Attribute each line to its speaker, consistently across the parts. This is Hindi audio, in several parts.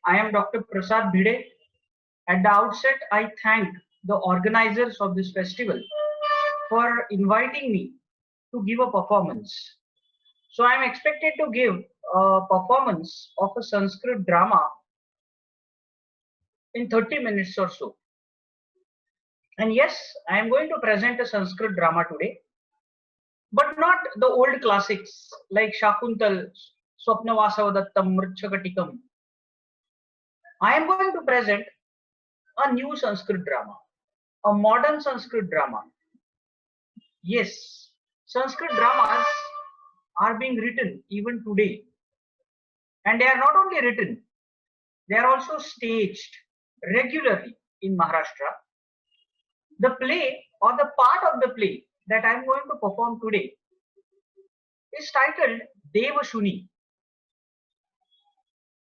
Speaker 1: I am Dr. Prasad Bhide. At the outset, I thank the organizers of this festival for inviting me to give a performance. So I am expected to give a performance of a Sanskrit drama in 30 minutes or so. And yes, I am going to present a Sanskrit drama today, but not the old classics like Shakuntal, Swapnavasavadattam, Mritchakatikam. I am going to present a new Sanskrit drama, a modern Sanskrit drama. Yes, Sanskrit dramas are being written even today. And they are not only written, they are also staged regularly in Maharashtra. The play or the part of the play that I am going to perform today is titled Devashuni,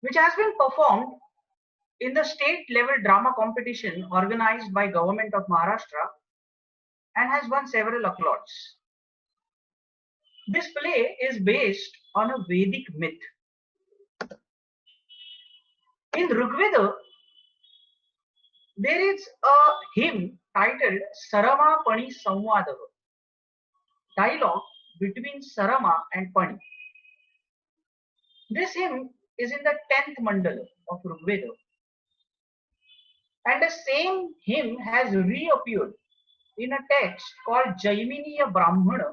Speaker 1: which has been performed in the state level drama competition organized by Government of Maharashtra and has won several applauds. This play is based on a Vedic myth. In Rigveda, there is a hymn titled Sarama Pani Samvada, dialogue between Sarama and Pani. This hymn is in the 10th mandala of Rigveda, and the same hymn has reappeared in a text called Jaiminiya Brahmana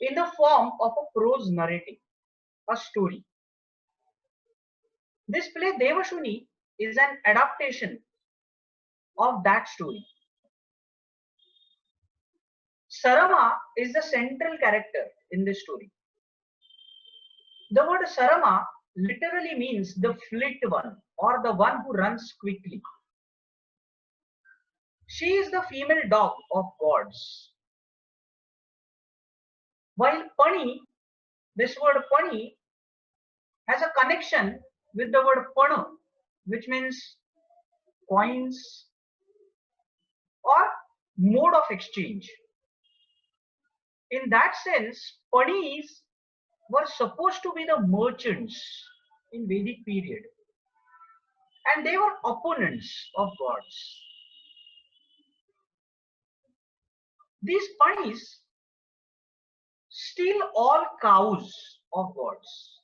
Speaker 1: in the form of a prose narrative, a story. This play Devashuni is an adaptation of that story. Sarama is the central character in this story. The word Sarama literally means the fleet one or the one who runs quickly. She is the female dog of gods. While Pani, this word Pani has a connection with the word Pana, which means coins or mode of exchange. In that sense, Panis were supposed to be the merchants in Vedic period, and they were opponents of gods. These Panis steal all cows of gods.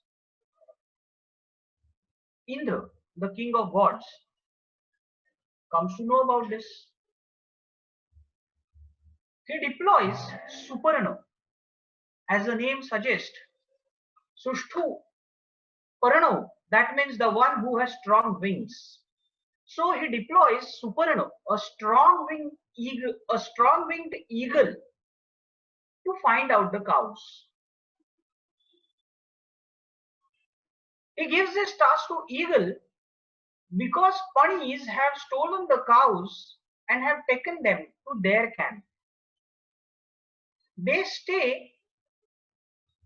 Speaker 1: Indra, the king of gods, comes to know about this. He deploys Suparna, as the name suggests. Sushtu Parano, that means the one who has strong wings. So he deploys Suparna, a strong-winged eagle, to find out the cows. He gives this task to eagle because Panis have stolen the cows and have taken them to their camp. They stay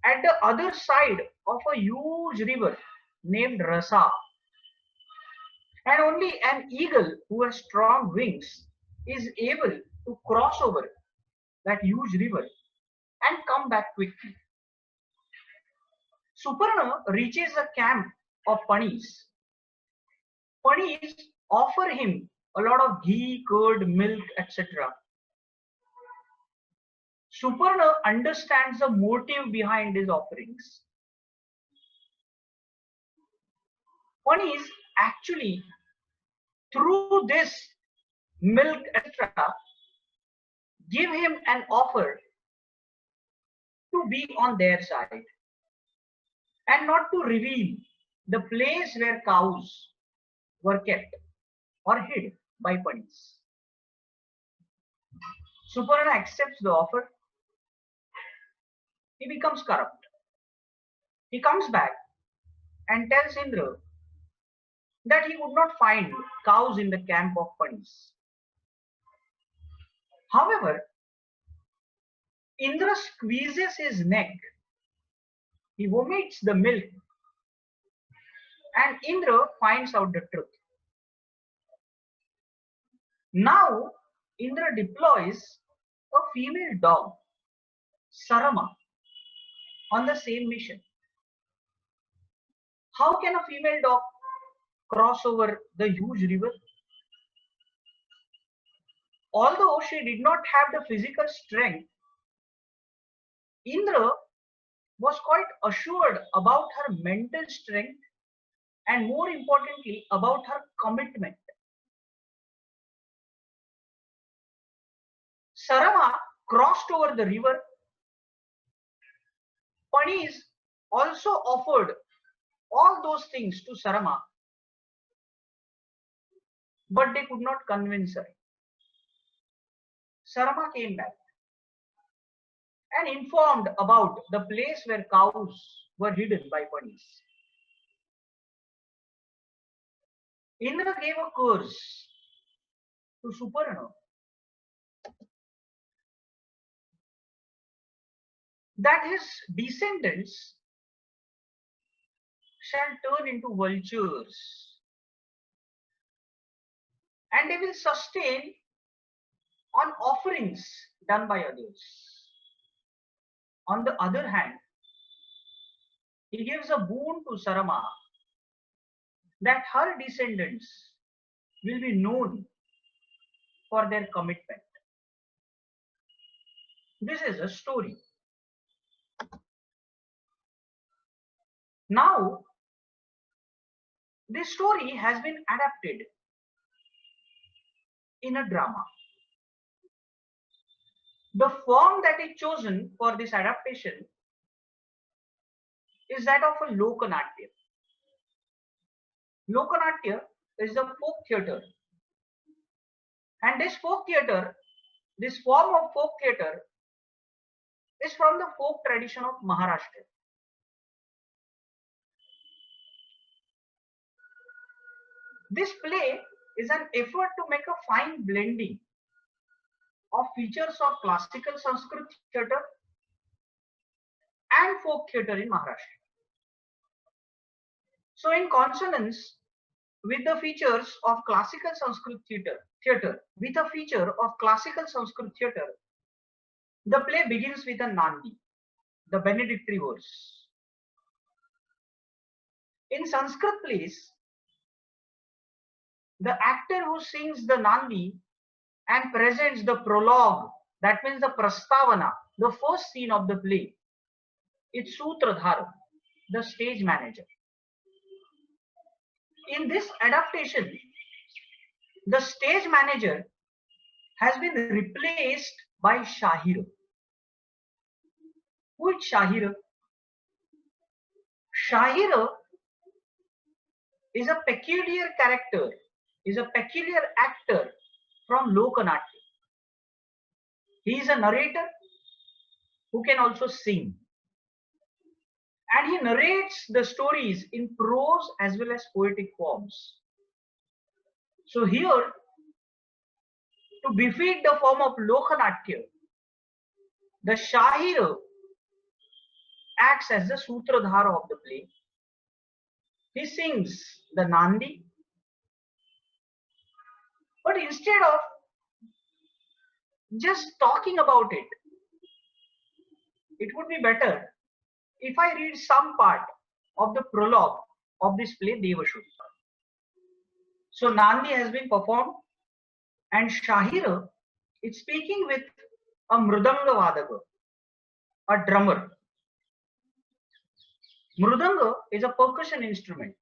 Speaker 1: at the other side of a huge river named Rasa. And only an eagle who has strong wings is able to cross over that huge river and come back quickly. Suparna reaches the camp of Panis. Panis offer him a lot of ghee, curd, milk, etc. Suparna understands the motive behind his offerings. Panis actually, through this milk, etc., give him an offer to be on their side and not to reveal the place where cows were kept or hid by Panis. Suparna accepts the offer. He becomes corrupt. He comes back and tells Indra that he would not find cows in the camp of Panis. However, Indra squeezes his neck. He vomits the milk, and Indra finds out the truth. Now, Indra deploys a female dog, Sarama, on the same mission. How can a female dog cross over the huge river? Although she did not have the physical strength, Indra was quite assured about her mental strength and more importantly about her commitment. Sarama crossed over the river. Panis also offered all those things to Sarama, but they could not convince her. Sarama came back and informed about the place where cows were hidden by Panis. Indra gave a curse to Suparna that his descendants shall turn into vultures and they will sustain on offerings done by others. On the other hand, he gives a boon to Sarama that her descendants will be known for their commitment. This is a story. Now, this story has been adapted in a drama. The form that is chosen for this adaptation is that of a Lokanatya. Lokanatya is a folk theatre. And this folk theatre, this form of folk theatre is from the folk tradition of Maharashtra. This play is an effort to make a fine blending of features of classical Sanskrit theatre and folk theatre in Maharashtra. So in consonance with the features of classical Sanskrit theatre, with a feature of classical Sanskrit theatre, the play begins with a Nandi, the benedictory verse. In Sanskrit plays, the actor who sings the Nandi and presents the prologue, that means the Prastavana, the first scene of the play, it's Sutradhara, the stage manager. In this adaptation, the stage manager has been replaced by Shahira. Who is Shahira? Shahira is a peculiar character, is a peculiar actor from Lokanatya. He is a narrator who can also sing. And he narrates the stories in prose as well as poetic forms. So here, to befit the form of Lokanatya, the Shahira acts as the Sutradhara of the play. He sings the Nandi, but instead of just talking about it, it would be better if I read some part of the prologue of this play, Devashuddha. So Nandi has been performed and Shahira is speaking with a Mridanga Vadaka, a drummer. Mridanga is a percussion instrument.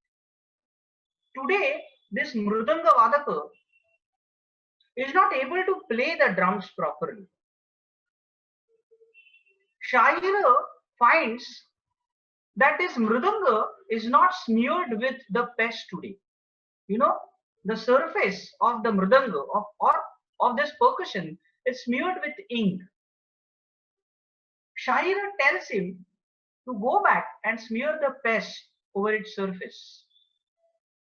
Speaker 1: Today, this Mridanga Vadaka is not able to play the drums properly. Shahira finds that this Mridanga is not smeared with the pest today. You know, the surface of the Mridanga or of this percussion is smeared with ink. Shahira tells him to go back and smear the pest over its surface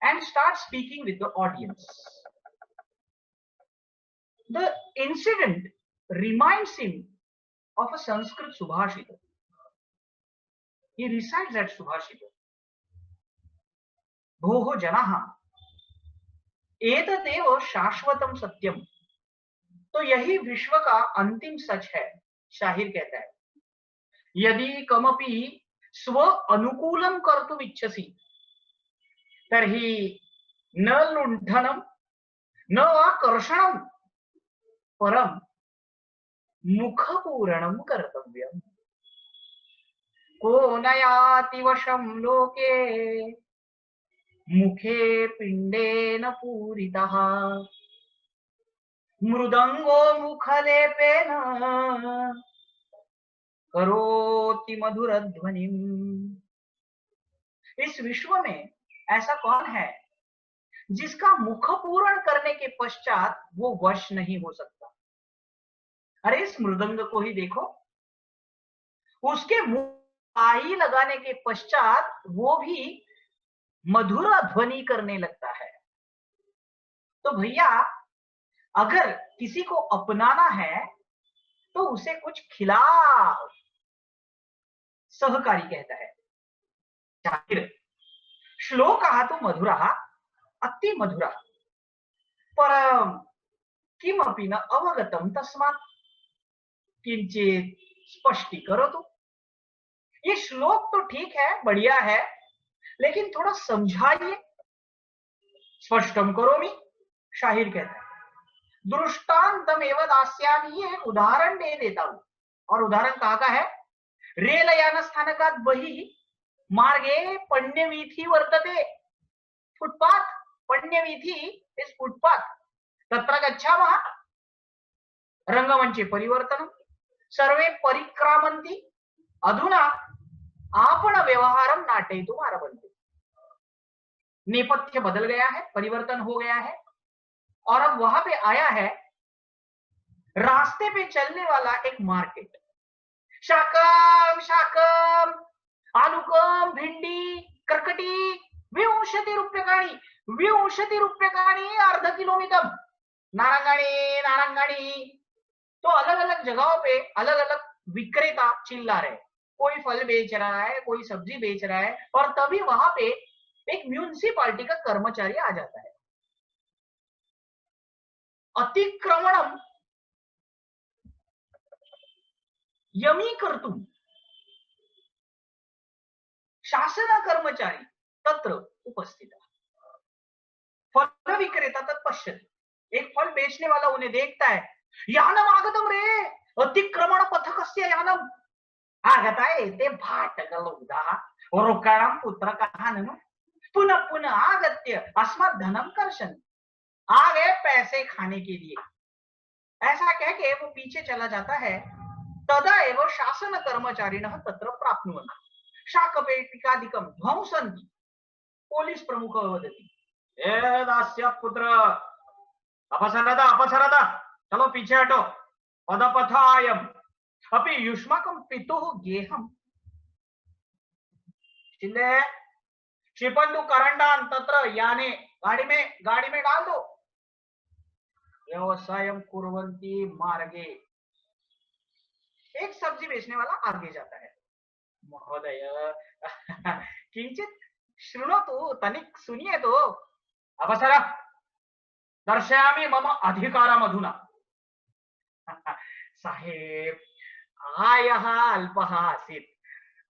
Speaker 1: and start speaking with the audience. The incident reminds him of a Sanskrit Subhashita. He recites that Subhashita. Bhoho janaha एतदेव शाश्वतम सत्यम, तो यही विश्व का अंतिम सच है, शाहिर कहता है। यदि कमपि स्व अनुकूलम कर्तुम इच्छसि तर्हि न लुंठनम न आकर्षणम परम मुखपूरणम कर्तव्यम। को नयाति वशं लोके मुखे पिंडेन पूरितः मृदंगो मुखलेपेन करोति मधुर ध्वनिम। इस विश्व में ऐसा कौन है जिसका मुख पूर्ण करने के पश्चात वो वश नहीं हो सकता? अरे इस मृदंग को ही देखो, उसके मुंह आई लगाने के पश्चात वो भी मधुर ध्वनि करने लगता है। तो भैया अगर किसी को अपनाना है तो उसे कुछ खिलाओ, सहकारी कहता है। श्लोकः तु मधुरः अति मधुरः परम किमपि न अवगतम तस्मात् किंचित स्पष्टीकरोतु। ये श्लोक तो ठीक है, बढ़िया है, लेकिन थोड़ा समझाइए। स्पष्टम करोमि, शाहिर कहता है। दृष्टांतम एवं दास्यामि, ये उदाहरण दे देता हूं। और उदाहरण कहाँ का है? रेलयान स्थानकात् बहिः मार्गे पण्यवीथि वर्तते। फुटपाथ, पण्यवीथि इज फुटपाथ। तत्र गच्छामः, रंगमंचे परिवर्तनम, सर्वे परिक्रामन्ति, अधुना आपण व्यवहारम नाटयितुम् आरभन्ते। नेपथ्य बदल गया है, परिवर्तन हो गया है, और अब वहां पे आया है रास्ते पे चलने वाला एक मार्केट। शाकम शाकम आलूकम भिंडी कर्कटी 20 रूप्यकाणि 20 रूप्यकाणि अर्ध किलोमीटर। नारंगाणी नारंगाणी। तो अलग अलग जगहों पे अलग अलग विक्रेता चिल्ला रहे, कोई फल बेच रहा है, कोई सब्जी बेच रहा है, और तभी वहां पे एक म्यूनिसिपालिटी का कर्मचारी आ जाता है। अतिक्रमणम यमी कर्तुम शासन कर्मचारी तत्र उपस्थित। फल विक्रेता तत्पश्यति। एक फल बेचने वाला उन्हें देखता है। यानम आगतम रे अतिक्रमण पथकस्य यानम आगताय ते भाटकलुब्धः रोकणं पुत्रकः ननु पुनः पुनः आगत्य अस्मत् धनम कर्षन्। आ गए पैसे खाने के लिए। ऐसा कह के वो पीछे चला जाता है। तदा एव शासन कर्मचारिणः तत्र प्राप्नुवन्ति शाकपेटिकादिकं ध्वंसन्ति। पुलिस प्रमुख वदति, ए दास्य पुत्र अपसरत अपसरत, चलो पीछे हटो, पदपथायम अपि युष्माकं पितुः गेहम्। शिंदे क्षिपन्तु करंडान तत्र याने, गाड़ी में डाल दो। व्यवसायम कुर्वन्ति मार्गे। एक सब्जी बेचने वाला आगे जाता है। महोदय किंचित शृणोतु, तनिक सुनिए तो। अवसर दर्शयामि मम अधिकारम अधुना। साहेब आयः अल्पः आसीत्,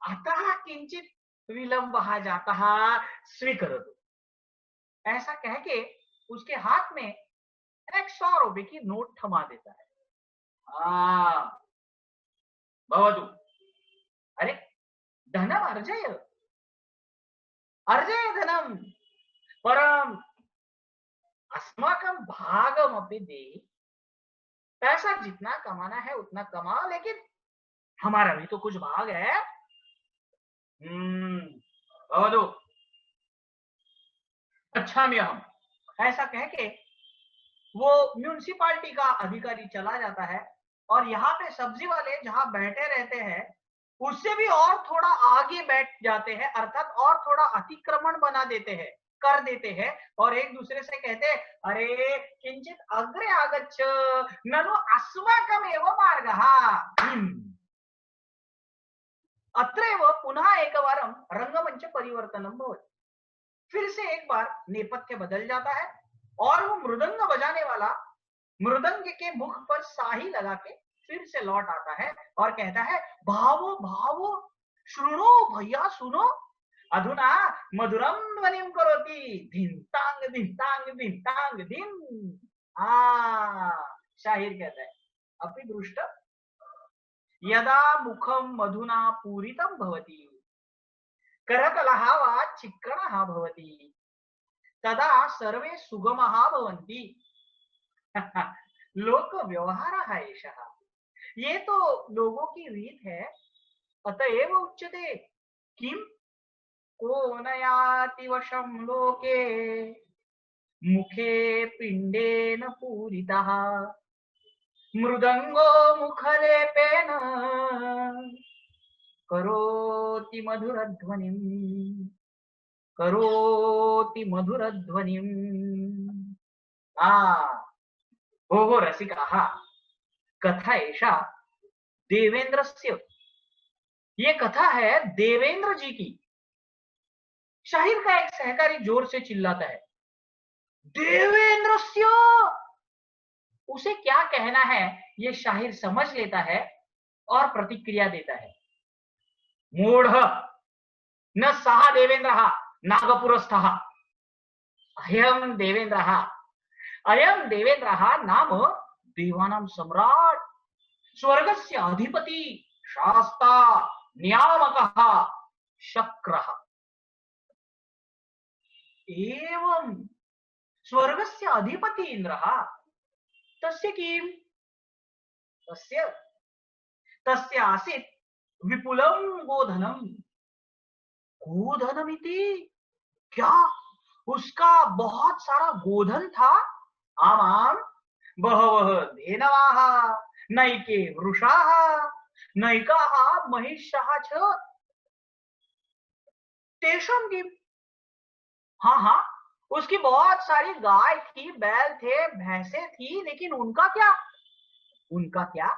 Speaker 1: अतः किंचित विलंबः जातः, स्वीकरोतु। ऐसा कह के उसके हाथ में 100 रुपए की नोट थमा देता है। भवतु। अरे धनम अर्जय अर्जय धनम परम अस्माकं भागमपि देहि। पैसा जितना कमाना है उतना कमाओ, लेकिन हमारा भी तो कुछ भाग है। भवतु गच्छामि अहम्। ऐसा कह के वो म्यूनिसिपालिटी का अधिकारी चला जाता है, और यहाँ पे सब्जी वाले जहां बैठे रहते हैं उससे भी और थोड़ा आगे बैठ जाते हैं, अर्थात और थोड़ा अतिक्रमण बना देते हैं, कर देते हैं, और एक दूसरे से कहते हैं, अरे किंचित अग्रे आगच्छ ननु अस्माकमेव मार्गः। अत्रैव पुनः एकवारं रंगमंच परिवर्तनं भवति। फिर से एक बार नेपथ्य बदल जाता है, और वो मृदंग बजाने वाला मृदंग के मुख पर साही लगा के फिर से लौट आता है और कहता है, भावो भावो श्रुणो भैया सुनो, अधुना मधुरम ध्वनिं करोति, धिंतांग धिंतांग धिंतांग धिन। शाहिर कहता है अपि दृष्ट यदा मुखम मधुना पूरितं भवति करकलः वा चिक्कणः भवति तदा सर्वे सुगमः भवन्ति। लोक व्यवहारः एषः। ये तो लोगों की रीत है। अतएव उच्यते किम को नयाति वशं लोके मुखे पिंडेन पूरितः मृदंगो मुखलेपेन करोति मधुरध्वनिं करोति मधुरध्वनिं। भोः रसिकाः, कथा एषा देवेंद्रस्य। ये कथा है देवेंद्र जी की। शाहिर का एक सहकारी जोर से चिल्लाता है, देवेंद्रस्य। उसे क्या कहना है ये शाहिर समझ लेता है और प्रतिक्रिया देता है, मूढ़ न सह देवेंद्रः नागपुरस्थः अयं देवेंद्रः। अयं देवेंद्रः नाम देवानां सम्राट, स्वर्गस्य अधिपति, शास्ता, नियामकः, शक्रः। एवं स्वर्गस्य अधिपति इंद्रः तस्य किम्? तस्य आसीत् विपुलं गोधनम्। गोधनमिति क्या? उसका बहुत सारा गोधन था। आमां बहवः धेनवाः नैके वृषाः नैकाः महिषाः च तेषां किम्? हाँ, उसकी बहुत सारी गाय थी, बैल थे, भैंसे थी, लेकिन उनका क्या? उनका क्या?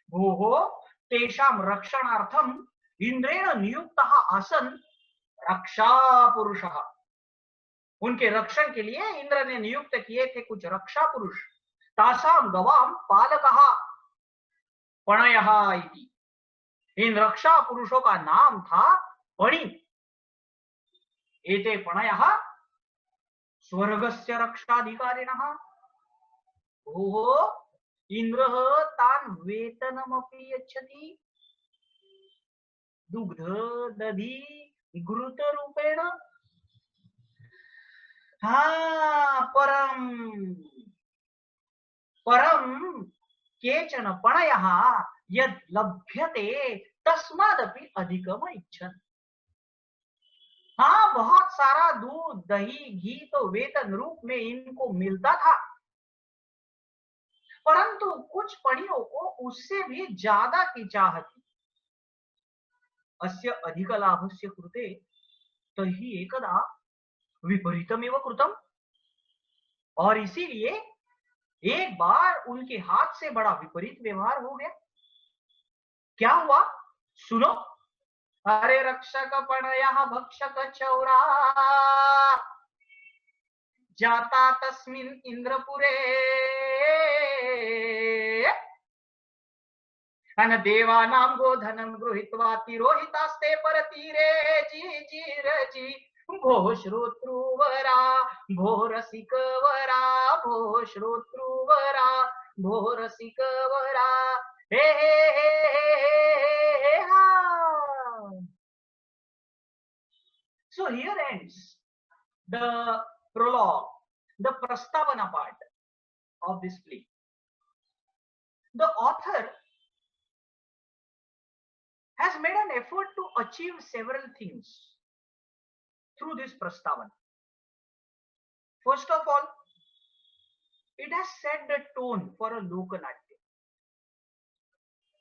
Speaker 1: भोः तेषां रक्षणार्थम इंद्रेण नियुक्तः आसन् रक्षा पुरुषः। उनके रक्षण के लिए इंद्र ने नियुक्त किए थे कुछ रक्षा पुरुष। तासां गवां पालकः पणयः इति। इन रक्षा पुरुषों का नाम था पणि। एते पणयः स्वर्गस्य रक्षाधिकारिणः। भोः इंद्रः तान् वेतनमपि यच्छति दुग्ध दधि घृत रूपेण। परम केचन पणयः यद् लभ्यते तस्मादपि अधिकम इच्छन्। बहुत सारा दूध दही घी तो वेतन रूप में इनको मिलता था, परंतु कुछ पणियों को उससे भी ज्यादा की चाह थी। अस्य अधिक लाभस्य कृते तर्हि एकदा विपरीतमेव कृतम्। और इसीलिए एक बार उनके हाथ से बड़ा विपरीत व्यवहार हो गया। क्या हुआ सुनो। अरे रक्षक पणयः भक्षक चौरा जाता तस्मिन् इंद्रपुरे अन देवानां गोधनं गृहीत्वा तिरोहितास्ते परतीरे जी भो श्रोतृवरा भो रसिकवरा भो श्रोतृवरा भो रसिकवरा हे हा। So here ends the prologue, the prastavana part of this play. The author has made an effort to achieve several things through this prastavana. First of all, it has set the tone for a Lokanatya.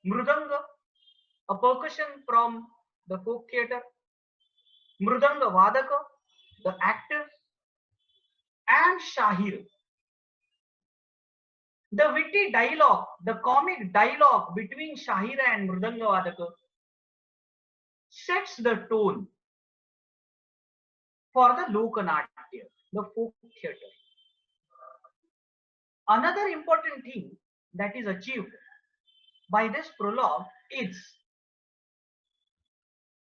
Speaker 1: Mridanga, a percussion from the folk theatre, Mridanga Vadaka, the actor, and Shahir. The witty dialogue, the comic dialogue between Shahir and Mridanga Vadaka sets the tone for the Lokanatya, the folk theatre. Another important thing that is achieved by this prologue is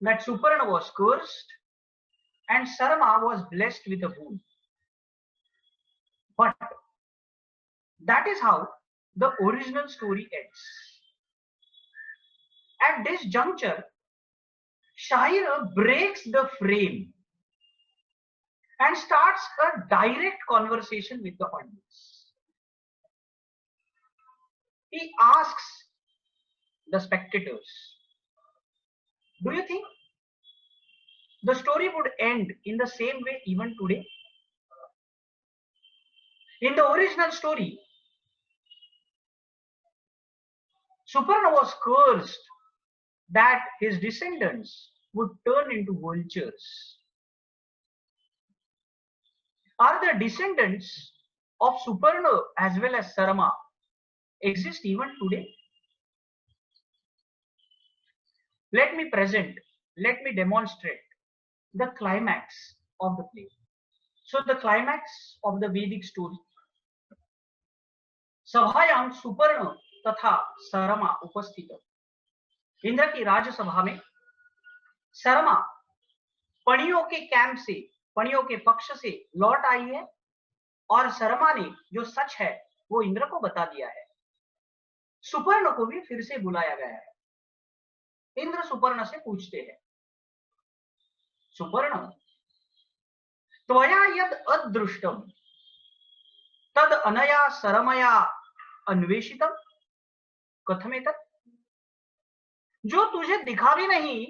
Speaker 1: that Suparna was cursed and Sarma was blessed with a boon. But that is how the original story ends. At this juncture, Shahir breaks the frame and starts a direct conversation with the audience. He asks the spectators, do you think the story would end in the same way even today? In the original story, Suparna was cursed that his descendants would turn into vultures. Are the descendants of Suparna as well as Sarma exist even today? Let me demonstrate the climax of the play. So the climax of the Vedic story. सभायां सुपर्ण तथा सरमा उपस्थित। इंद्र की राजसभा में सरमा पणियों के कैंप से, पणियों के पक्ष से लौट आई है और सरमा ने जो सच है वो इंद्र को बता दिया है। सुपर्ण को भी फिर से बुलाया गया है। इंद्र सुपर्ण से पूछते हैं, सुपर्ण त्वया यद अदृष्टम तद अनया सरमया अन्वेषितम कथमेतत्, जो तुझे दिखा भी नहीं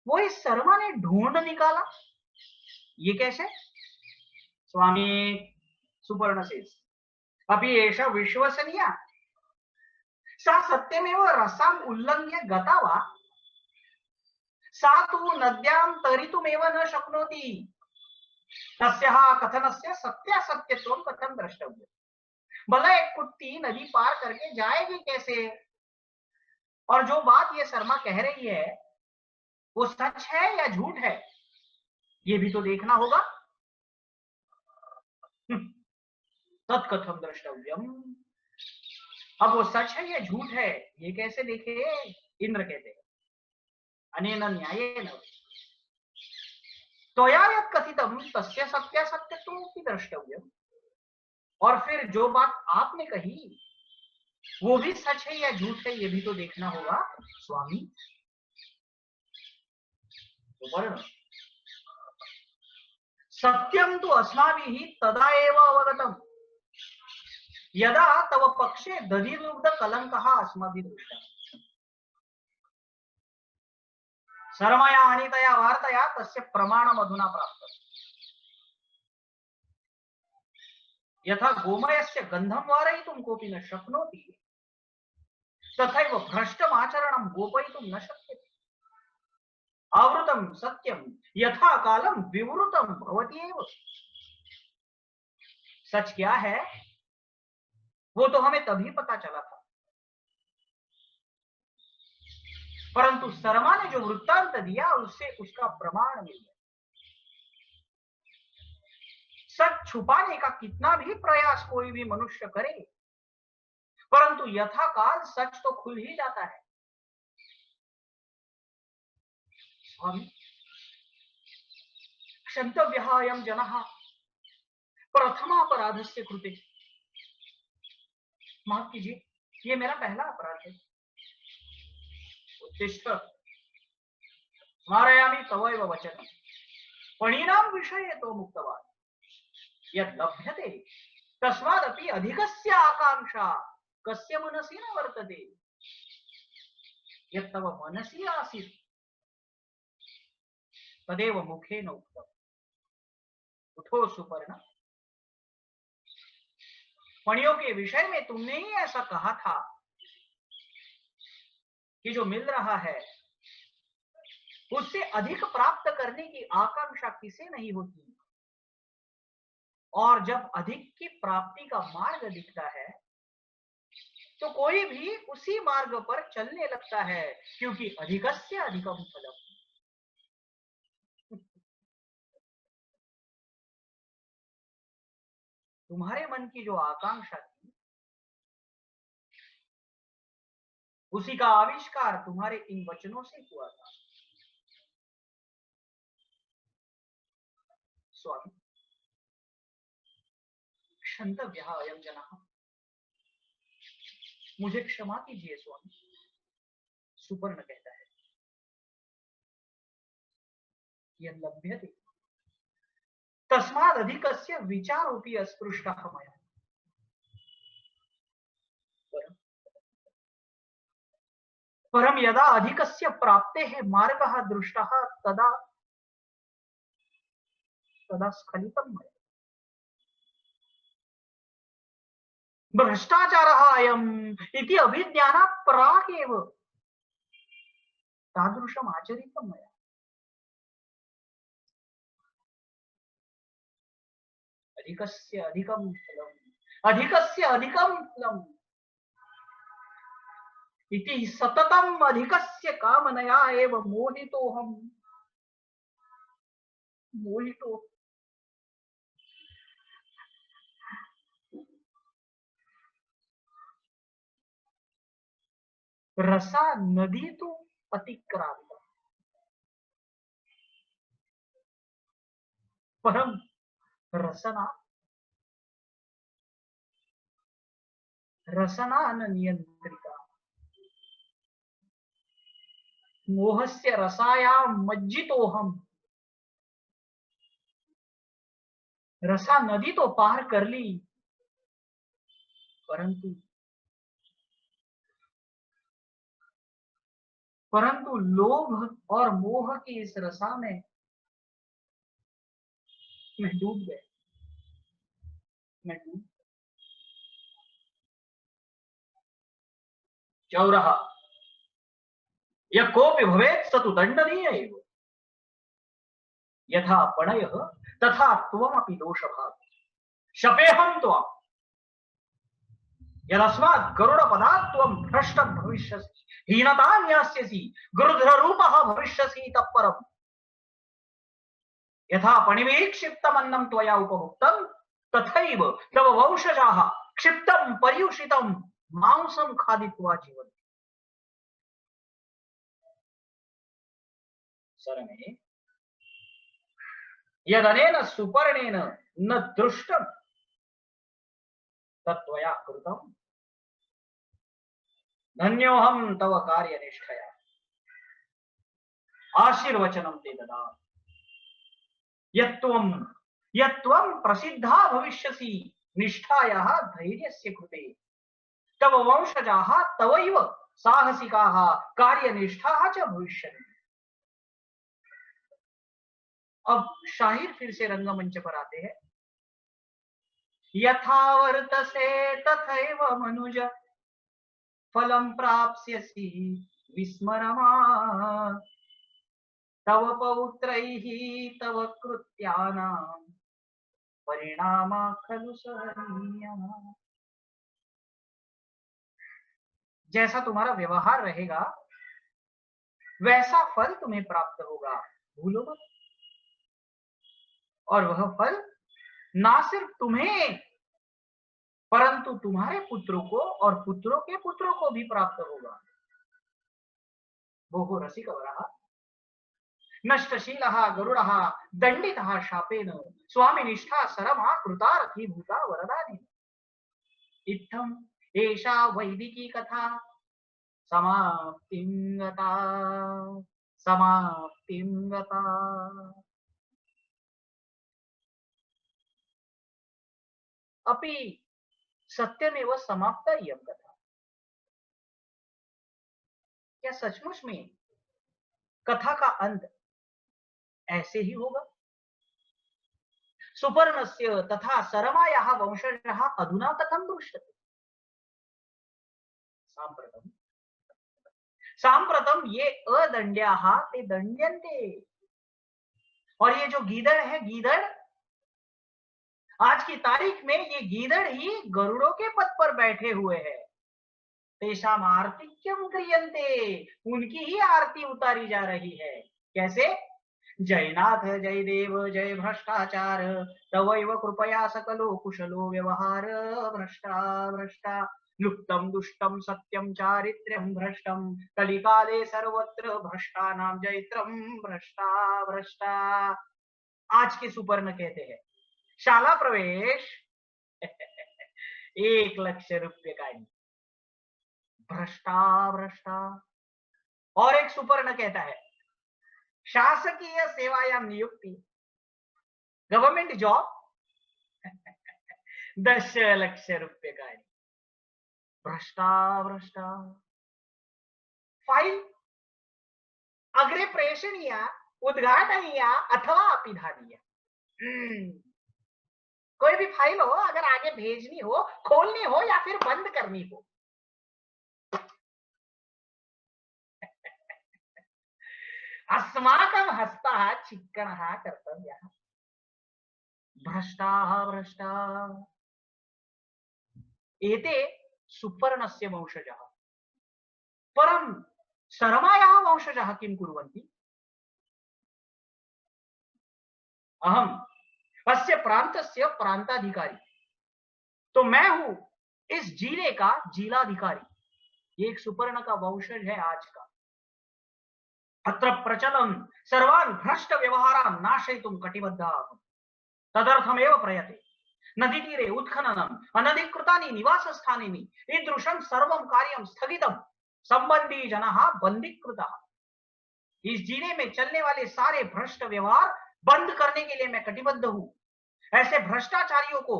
Speaker 1: वो इस सरमा ने ढूंढ निकाला, ये कैसे? स्वामी सुपर्ण से अपि एष विश्वसनीय सा सत्यमेव रसाम उल्लंघ्य गता वा सा तु नद्यां तरितुमेव न शक्नोति तस्याः कथनस्य सत्यासत्यत्वं कथं द्रष्टव्यम्। भला एक कुत्ती नदी पार करके जाएगी कैसे? और जो बात ये शर्मा कह रही है वो सच है या झूठ है ये भी तो देखना होगा। तत्कथम द्रष्टव्यम, अब वो सच है या झूठ है ये कैसे देखे? इंद्र कहते हैं अनेन न्यायेन त्वया यत् कथितम तस्य सत्यासत्यत्वमपि द्रष्टव्यम, और फिर जो बात आपने कही वो भी सच है या झूठ है ये भी तो देखना होगा स्वामी। सत्यम तो अस्माभिः तदा एव अवगतम यदा तव पक्षे दधिर्युक्त कलंकः अस्माभिः दृष्टः। शर्मया अनितया वार्तया तस्य प्रमाणम् अधुना प्राप्तम्। यथा गोमयस्य गन्धं वारयितुं कोऽपि न शक्नोति तथैव भ्रष्टम् आचरणं गोपयितुं न शक्यते। आवृतं सत्यं यथा कालं विवृतं भवति एव। सच क्या है वो तो हमें तभी पता चला था, परंतु शर्मा ने जो वृत्तांत दिया उससे उसका प्रमाण मिल गया। सच छुपाने का कितना भी प्रयास कोई भी मनुष्य करे परंतु यथाकाल सच तो खुल ही जाता है। क्षन्तव्यः अयं जनः प्रथमापराधस्य कृते, माफ कीजिए ये मेरा पहला अपराध है। उत्तिष्ठ स्मारयामि तवैव वचनं पणीनां विषये तो मुक्तवान् यद् लभ्यते तस्मादपि अधिकस्य आकांक्षा कस्य मनसि न वर्तते। यत् तव मनसि आसीत् तदेव मुखेन उक्तम्। उठो सुपर्ण, पणियों के विषय में तुमने ही ऐसा कहा था कि जो मिल रहा है उससे अधिक प्राप्त करने की आकांक्षा किसे नहीं होती, और जब अधिक की प्राप्ति का मार्ग दिखता है तो कोई भी उसी मार्ग पर चलने लगता है, क्योंकि अधिकस्य अधिकम फलम। तुम्हारे मन की जो आकांक्षा थी उसी का आविष्कार तुम्हारे इन वचनों से हुआ था। स्वामी क्षंतव्यः अयं जनः, मुझे क्षमा कीजिए स्वामी। सुपर्ण कहता है यद लभ्यते तस्माद् अधिकस्य विचारोऽपि अस्पृष्टः मया। परम यदा अधिकस्य प्राप्तेः मार्गः दृष्टः तदा तदा स्खलितं मया। भ्रष्टाचारः अयम् इति अभिज्ञानात् प्राक् एव तादृशम् आचरितं मया। अधिकस्य अधिकं फलम्, अधिकस्य अधिकं फलम् इति सततम् अधिकस्य कामनया एव मोहितोऽहम्, मोहितो। रसा नदी तो अतिक्रांता, परम रसना रसना न नियंत्रिता। मोहस्य रसायां मज्जितोहम। रसा नदी तो पार कर ली, परंतु परंतु लोभ और मोह की इस रसा में मैं डूब गया, मैं डूब। चौरः यः कोऽपि भवेत् स तु दण्डनीय एव। यथा पणयः तथा त्वमपि दोषभाक्। शपेऽहं त्वाम् यदस्मात् गरुडपदात् त्वं भ्रष्टः भविष्यसि, हीनतां यास्यसि, गुरुधररूपः भविष्यसि तत्परम्। यथा पणिभिः क्षिप्तमन्नं त्वया उपभुक्तं तथैव तव वंशजाः क्षिप्तं पर्युषितं मांसं खादित्वा जीवन्ति। सरणे यदनेन सुपर्णेन न दृष्टं तत्त्वया कृतं, धन्योऽहं तव कार्यनिष्ठया। आशीर्वचनं ते ददामि यत्त्वं प्रसिद्धा भविष्यसि निष्ठायाः धैर्यस्य कृते। तव वंशजाः तवैव साहसिकाः कार्यनिष्ठाः च भविष्यन्ति। अब शाहिर फिर से रंगमंच पर आते हैं। यथा वर्तसे तथैव मनुज फलं प्राप्स्यसि विस्मरमा। तव पौत्रैः तव कृत्यानां परिणामा खलु सहनीयः। जैसा तुम्हारा व्यवहार रहेगा वैसा फल तुम्हें प्राप्त होगा, भूलो मत। और वह फल ना सिर्फ तुम्हें परंतु तुम्हारे पुत्रों को और पुत्रों के पुत्रों को भी प्राप्त होगा। भोः रसिकवरः नष्टशीलः गरुडः दण्डितः शापेन स्वामिनिष्ठा सरमा कृतार्थी भूता वरदानेन। इत्थम् एषा वैदिकी कथा समाप्तिं गता, समाप्तिं गता। अपि सत्यमेव समाप्ता इयं कथा। क्या सचमुच में कथा का अंत ऐसे ही होगा? सुपर्णस्य तथा सरमायाः वंशजः अधुना कथं दृश्यते? साम्प्रतं साम्प्रतं ये अदण्ड्याः ते दण्ड्यन्ते। और ये जो गीदड़ है, गीदड़ आज की तारीख में ये गीदड़ ही गरुड़ों के पद पर बैठे हुए हैं। तेषाम आर्तिक्यम क्रियन्ते, उनकी ही आरती उतारी जा रही है। कैसे? जयनाथ जय देव जय भ्रष्टाचार, तवैव कृपया सकलो कुशलो व्यवहार। भ्रष्टा भ्रष्टा लुप्तम दुष्टम सत्यम चारित्र्यम भ्रष्टम, कलिकाले सर्वत्र भ्रष्टानां जयत्रम। भ्रष्टा भ्रष्टा आज के सुपर्ण कहते हैं। शाला प्रवेश 1,00,000 का ही। भ्रष्टा भ्रष्टा। और एक सुपर्ण कहता है शासकीय सेवायां नियुक्ति, गवर्नमेंट जॉब 10,00,000 का ही। भ्रष्टा भ्रष्टा। फाइल अग्रे प्रेषणीय, उद्घाटनीय अथवा अपिधानीय। कोई भी फाइल हो, अगर आगे भेजनी हो, खोलनी हो या फिर बंद करनी हो, अस्माकं हस्तः चिक्कणः कर्तव्यः। भ्रष्टाः भ्रष्टा। एते सुपर्णस्य वंशजः। परं शर्मायाः वंशजः किं कुर्वन्ति? अहम अस्य प्रांतस्य प्रांताधिकारी, तो मैं हूं इस जिले का जिलाधिकारी। ये एक सुपर्ण का वंशज है आज का। अत्र प्रचलन् सर्वान् भ्रष्ट व्यवहारान् नाशयितुं कटिबद्धः तदर्थमेव प्रयते। नदीतीरे उत्खननम्, अनधिकृतानि निवासस्थानानि, ईदृशं सर्वं कार्यं स्थगितं, संबंधी जनः बंदीकृतः। इस जिले में चलने वाले सारे भ्रष्ट व्यवहार बंद करने के लिए मैं कटिबद्ध हूं। ऐसे भ्रष्टाचारियों को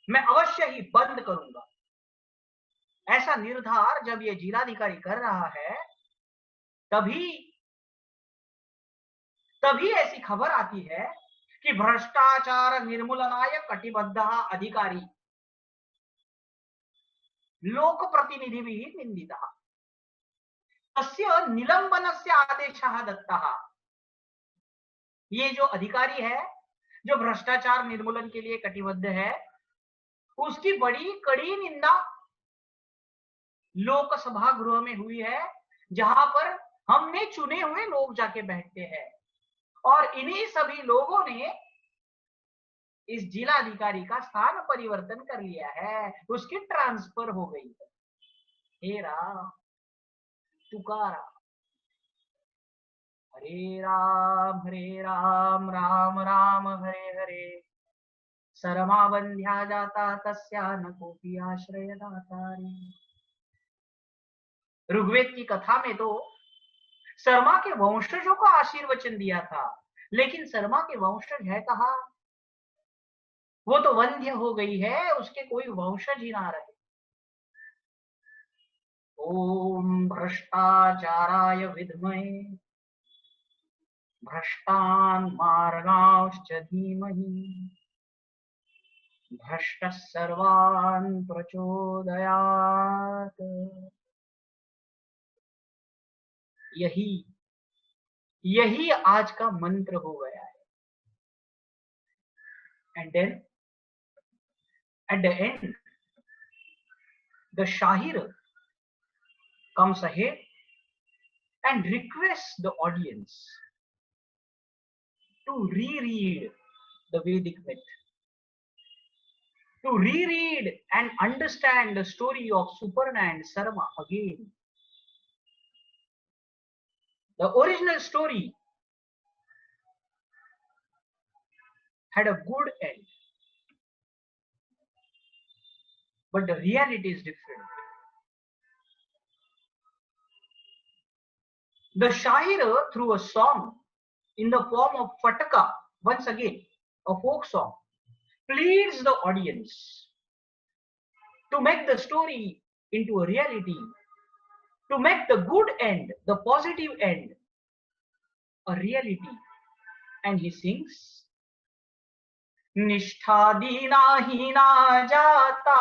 Speaker 1: मैं अवश्य ही बंद करूंगा। ऐसा निर्धार जब ये जिलाधिकारी कर रहा है, तभी ऐसी खबर आती है कि भ्रष्टाचार निर्मूलनाय कटिबद्धः अधिकारी लोक प्रतिनिधिभिः निंदितः, तस्य निलंबनस्य आदेशः दत्तः। ये जो अधिकारी है, जो भ्रष्टाचार निर्मूलन के लिए कटिबद्ध है, उसकी बड़ी कड़ी निंदा लोकसभा गृह में हुई है, जहां पर हमने चुने हुए लोग जाके बैठते हैं। और इन्हीं सभी लोगों ने इस जिलाधिकारी का स्थान परिवर्तन कर लिया है, उसकी ट्रांसफर हो गई है। हे राम तुकारा, हरे राम राम राम हरे हरे। सरमा बंध्या जाता तस्या न कोपी आश्रय दाता रे। ऋग्वेद की कथा में तो शर्मा के वंशजों को आशीर्वचन दिया था, लेकिन शर्मा के वंशज है कहा? वो तो वंध्य हो गई है, उसके कोई वंशज ही ना रहे। ओम भ्रष्टाचाराय विद्महे भ्रष्टान् मार्गांश्च धीमहि भ्रष्टः सर्वान् प्रचोदयात्। यही आज का मंत्र हो गया है। And then at the end the Shahir comes ahead and requests the audience to reread the Vedic myth, to reread and understand the story of Suparna and Sarma again. The original story had a good end, but the reality is different. The Shahir, through a song in the form of Fataka, once again a folk song, pleads the audience to make the story into a reality, to make the good end, the positive end, a reality. And he sings, Nishtha dina hina jata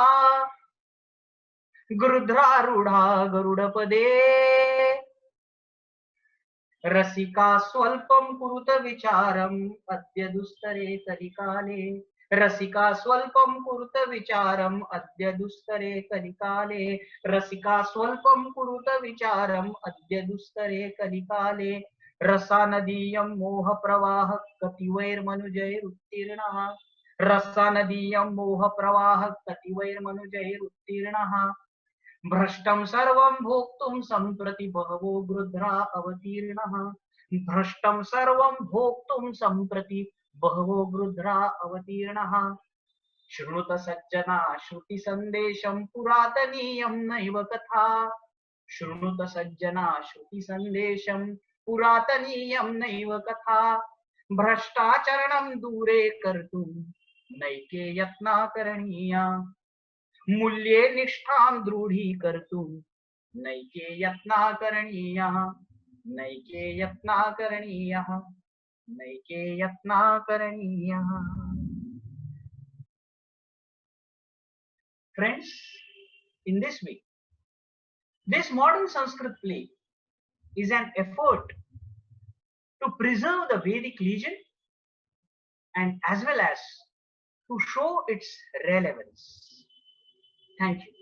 Speaker 1: Grudra rudha garudapade Rasika swalpam kuruta vicharam Adya dustare kalikale Rasika swalpam kuruta vicharam Adya dustare kalikale Rasika swalpam kuruta vicharam Adya dustare kalikale रसानदीयं मोह प्रवाह कतिवैर्मनुजैरुत्तीर्णः रसानदीयं मोह प्रवाह कतिवैर्मनुजैरुत्तीर्णः भ्रष्टं सर्वं भोक्तुं सम्प्रति बहवो गृध्रा अवतीर्णः भ्रष्टं सर्वं भोक्तुं सम्प्रति बहवो गृध्रा अवतीर्णः शृणुत सज्जना श्रुति संदेशं पुरातनीयं नैव कथा शृणुत सज्जना श्रुति संदेशं पुरातनीयं नैव कथा भ्रष्टाचरणं दूरे कर्तुं नैके यत्ना करणीया मूल्ये निष्ठां दृढीकर्तुं नैके यत्ना करणीयाः नैके यत्ना करणीयाः नैके यत्ना करणीयाः. Friends, in this way, this modern Sanskrit play is an effort to preserve the Vedic legend and as well as to show its relevance. Thank you.